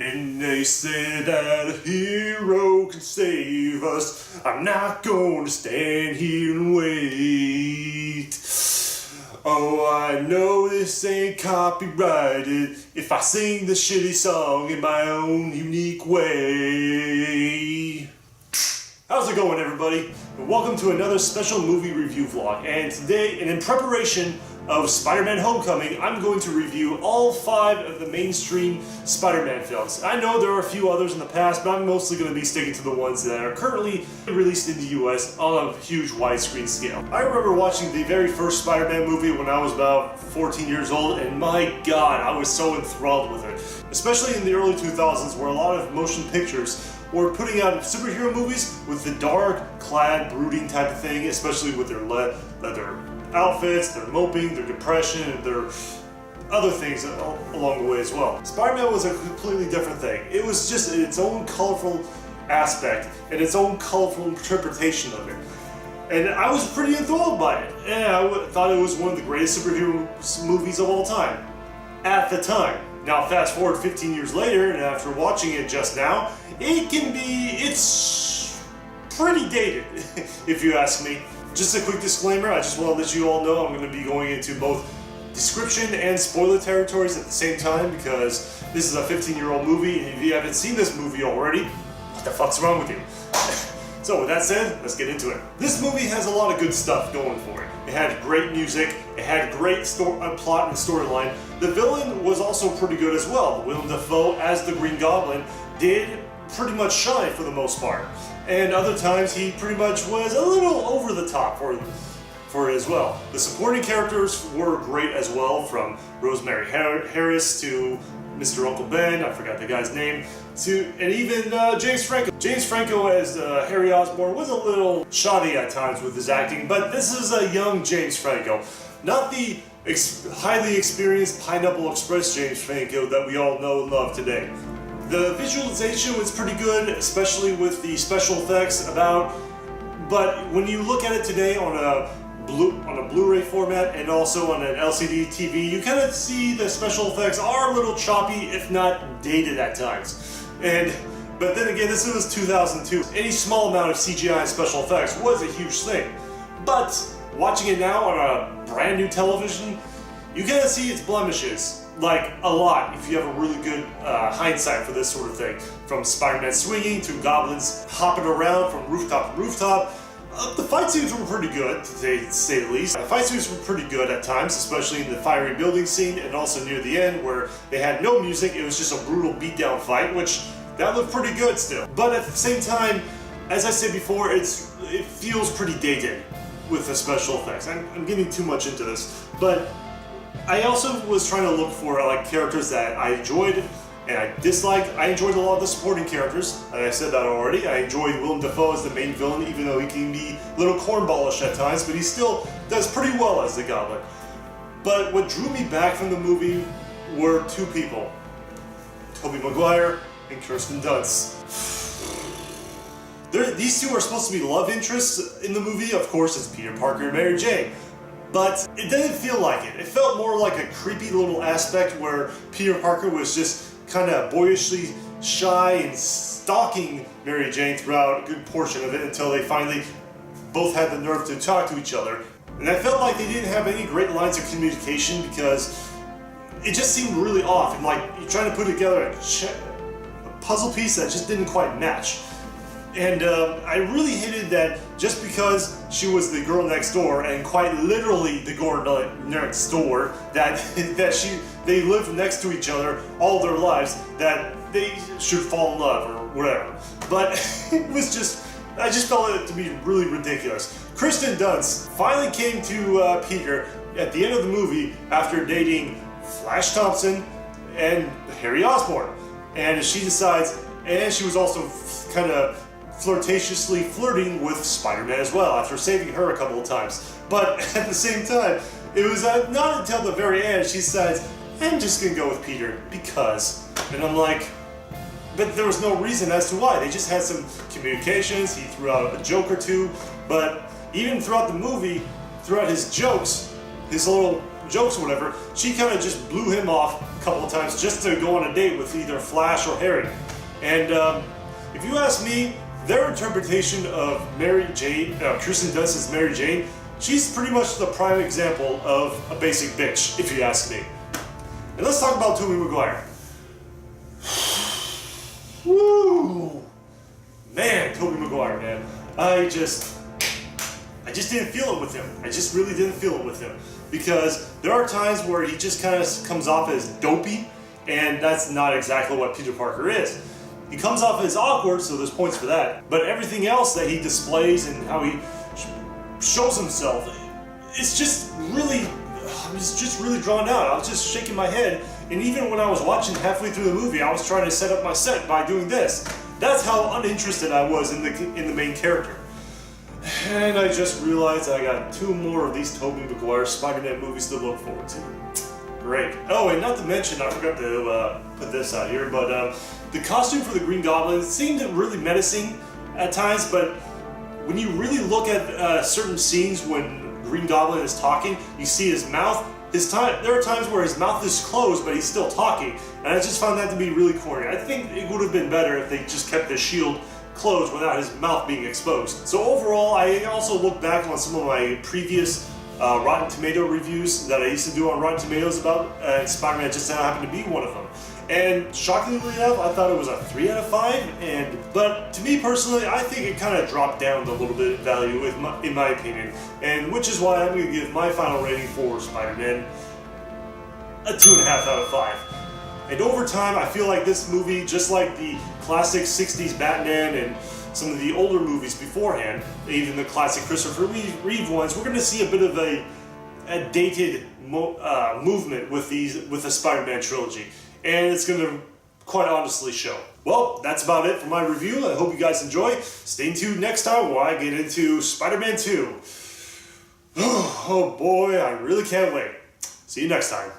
And they say that a hero can save us. I'm not gonna stand here and wait. Oh, I know this ain't copyrighted if I sing the shitty song in my own unique way. How's it going, everybody? Welcome to another special movie review vlog. And today, and in preparation of Spider-Man Homecoming, I'm going to review all 5 of the mainstream Spider-Man films. I know there are a few others in the past, but I'm mostly going to be sticking to the ones that are currently released in the US on a huge widescreen scale. I remember watching the very first Spider-Man movie when I was about 14 years old, and my god, I was so enthralled with it. Especially in the early 2000s, where a lot of motion pictures were putting out superhero movies with the dark, clad, brooding type of thing, especially with their leather outfits, their moping, their depression, and their other things along the way as well. Spider-Man was a completely different thing. It was just its own colorful aspect and its own colorful interpretation of it. And I was pretty enthralled by it. And I thought it was one of the greatest superhero movies of all time. At the time. Now fast forward 15 years later, and after watching it just now, it's pretty dated, if you ask me. Just a quick disclaimer, I just want to let you all know I'm going to be going into both description and spoiler territories at the same time, because this is a 15-year-old movie, and if you haven't seen this movie already, what the fuck's wrong with you? So with that said, let's get into it. This movie has a lot of good stuff going for it. It had great music, it had great plot and storyline. The villain was also pretty good as well. Willem Dafoe as the Green Goblin did pretty much shine for the most part. And other times he pretty much was a little over the top for it as well. The supporting characters were great as well, from Rosemary Harris to Mr. Uncle Ben, I forgot the guy's name, and even James Franco. James Franco as Harry Osborn was a little shoddy at times with his acting, but this is a young James Franco, not the highly experienced Pineapple Express James Franco that we all know and love today. The visualization was pretty good, especially with the special effects but when you look at it today on a Blu-ray format and also on an LCD TV, you kind of see the special effects are a little choppy, if not dated at times. But then again, this was 2002. Any small amount of CGI and special effects was a huge thing. But watching it now on a brand new television, you kind of see its blemishes. Like, a lot, if you have a really good hindsight for this sort of thing. From Spider-Man swinging to goblins hopping around from rooftop to rooftop. The fight scenes were pretty good, to say the least. The fight scenes were pretty good at times, especially in the fiery building scene and also near the end where they had no music. It was just a brutal beatdown fight, which that looked pretty good still. But at the same time, as I said before, it feels pretty dated with the special effects. I'm getting too much into this, but I also was trying to look for characters that I enjoyed and I disliked. I enjoyed a lot of the supporting characters, and I said that already. I enjoyed Willem Dafoe as the main villain, even though he can be a little cornballish at times, but he still does pretty well as the Goblin. But what drew me back from the movie were 2 people, Tobey Maguire and Kirsten Dunst. These 2 are supposed to be love interests in the movie. Of course, it's Peter Parker and Mary Jane. But it didn't feel like it. It felt more like a creepy little aspect where Peter Parker was just kind of boyishly shy and stalking Mary Jane throughout a good portion of it until they finally both had the nerve to talk to each other. And I felt like they didn't have any great lines of communication because it just seemed really off, and like you're trying to put together a puzzle piece that just didn't quite match. And I really hated that just because she was the girl next door, and quite literally the girl next door, that they lived next to each other all their lives, that they should fall in love or whatever. But it was just, I just felt it to be really ridiculous. Kirsten Dunst finally came to Peter at the end of the movie after dating Flash Thompson and Harry Osborn. And she decides, and she was also kind of flirtatiously flirting with Spider-Man as well, after saving her a couple of times. But at the same time, it was not until the very end she decides, I'm just gonna go with Peter because. And I'm like, but there was no reason as to why. They just had some communications, he threw out a joke or 2, but even throughout the movie, throughout his jokes, his little jokes or whatever, she kind of just blew him off couple of times just to go on a date with either Flash or Harry. And if you ask me, their interpretation of Mary Jane, Kirsten Dunst's Mary Jane, she's pretty much the prime example of a basic bitch, if you ask me. And let's talk about Tobey Maguire. Woo! Man, Tobey Maguire, man. I just didn't feel it with him. I just really didn't feel it with him. Because there are times where he just kind of comes off as dopey, and that's not exactly what Peter Parker is. He comes off as awkward, so there's points for that. But everything else that he displays and how he shows himself, it's just really drawn out. I was just shaking my head, and even when I was watching halfway through the movie, I was trying to set up my set by doing this. That's how uninterested I was in the main character. And I just realized I got 2 more of these Tobey Maguire Spider-Man movies to look forward to. Great. Oh, and not to mention, I forgot to put this out here, but the costume for the Green Goblin seemed really menacing at times, but when you really look at certain scenes when Green Goblin is talking, you see his mouth. There are times where his mouth is closed, but he's still talking, and I just found that to be really corny. I think it would have been better if they just kept the shield closed without his mouth being exposed. So overall, I also look back on some of my previous Rotten Tomato reviews that I used to do on Rotten Tomatoes about Spider-Man just happened to be one of them. And shockingly enough, I thought it was a 3 out of 5. But to me personally, I think it kind of dropped down a little bit in value, in my opinion. And which is why I'm going to give my final rating for Spider-Man a 2.5 out of 5. And over time, I feel like this movie, just like the classic 60s Batman and some of the older movies beforehand, even the classic Christopher Reeve ones, we're going to see a bit of a dated movement with the Spider-Man trilogy. And it's going to quite honestly show. Well, that's about it for my review. I hope you guys enjoy. Stay tuned next time while I get into Spider-Man 2. Oh boy, I really can't wait. See you next time.